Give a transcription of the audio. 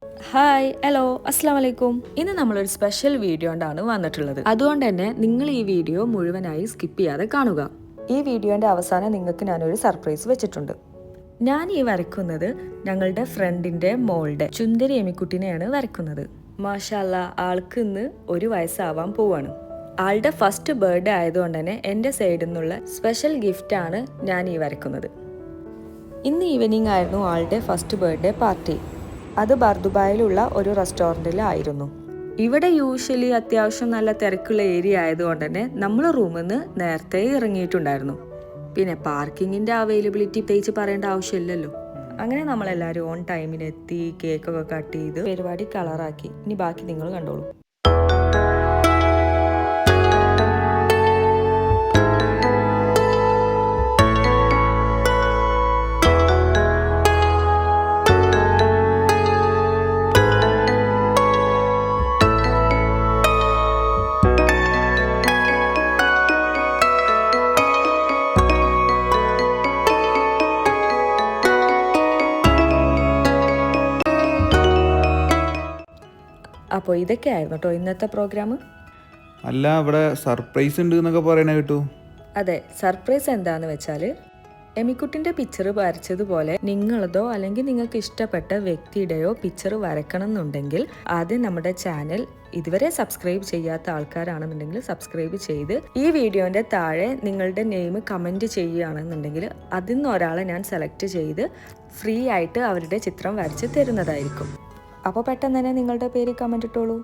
Hi hello അസ്സാം വലൈക്കും. ഇന്ന് നമ്മളൊരു സ്പെഷ്യൽ വീഡിയോ കൊണ്ടാണ് വന്നിട്ടുള്ളത്. അതുകൊണ്ട് തന്നെ നിങ്ങൾ ഈ വീഡിയോ മുഴുവനായി സ്കിപ്പ് ചെയ്യാതെ കാണുക. ഈ വീഡിയോന്റെ അവസാനം നിങ്ങൾക്ക് ഞാനൊരു സർപ്രൈസ് വെച്ചിട്ടുണ്ട്. ഞാൻ ഈ വരയ്ക്കുന്നത് ഞങ്ങളുടെ ഫ്രണ്ടിന്റെ മോളുടെ ചുന്ദരി എമിക്കുട്ടിനെയാണ് വരയ്ക്കുന്നത്. മാഷാല്ലാ, ആൾക്ക് ഇന്ന് 1 വയസ്സാവാൻ പോവാണ്. ആളുടെ ഫസ്റ്റ് ബർത്ത്ഡേ ആയതുകൊണ്ട് തന്നെ എൻ്റെ സൈഡിൽ നിന്നുള്ള സ്പെഷ്യൽ ഗിഫ്റ്റാണ് ഞാൻ ഈ വരയ്ക്കുന്നത്. ഇന്ന് ഈവനിങ് ആയിരുന്നു ആളുടെ ഫസ്റ്റ് ബർത്ത്ഡേ പാർട്ടി. അത് ബർദുബായിലുള്ള ഒരു റെസ്റ്റോറൻറ്റിലായിരുന്നു. ഇവിടെ യൂഷ്വലി അത്യാവശ്യം നല്ല തിരക്കുള്ള ഏരിയ ആയതുകൊണ്ട് തന്നെ നമ്മൾ റൂമിൽ നിന്ന് നേരത്തെ ഇറങ്ങിയിട്ടുണ്ടായിരുന്നു. പിന്നെ പാർക്കിങ്ങിൻ്റെ അവൈലബിലിറ്റി പ്രത്യേകിച്ച് പറയേണ്ട ആവശ്യമില്ലല്ലോ. അങ്ങനെ നമ്മളെല്ലാവരും ഓൺ ടൈമിനെത്തി, കേക്കൊക്കെ കട്ട് ചെയ്ത് പരിപാടി കളറാക്കി. ഇനി ബാക്കി നിങ്ങൾ കണ്ടോളൂ. അപ്പോൾ ഇതൊക്കെയായിരുന്നു കേട്ടോ ഇന്നത്തെ പ്രോഗ്രാം. അല്ല, ഇവിടെ സർപ്രൈസ് ഉണ്ട് എന്നൊക്കെ പറയണ കേട്ടു. അതെ, സർപ്രൈസ് എന്താന്ന് വെച്ചാൽ എമിക്കുട്ടിൻ്റെ പിക്ചർ വരച്ചതുപോലെ നിങ്ങളതോ അല്ലെങ്കിൽ നിങ്ങൾക്ക് ഇഷ്ടപ്പെട്ട വ്യക്തിയുടെയോ പിക്ചർ വരക്കണം എന്നുണ്ടെങ്കിൽ ആദ്യം നമ്മുടെ ചാനൽ ഇതുവരെ സബ്സ്ക്രൈബ് ചെയ്യാത്ത ആൾക്കാരാണെന്നുണ്ടെങ്കിൽ സബ്സ്ക്രൈബ് ചെയ്ത് ഈ വീഡിയോൻ്റെ താഴെ നിങ്ങളുടെ നെയിം കമൻറ്റ് ചെയ്യുകയാണെന്നുണ്ടെങ്കിൽ അതിൽ നിന്ന് ഒരാളെ ഞാൻ സെലക്ട് ചെയ്ത് ഫ്രീ ആയിട്ട് അവരുടെ ചിത്രം വരച്ച് തരുന്നതായിരിക്കും. അപ്പോൾ പെട്ടെന്ന് തന്നെ നിങ്ങളുടെ പേര് കമൻറ്റ് ഇട്ടോളൂ.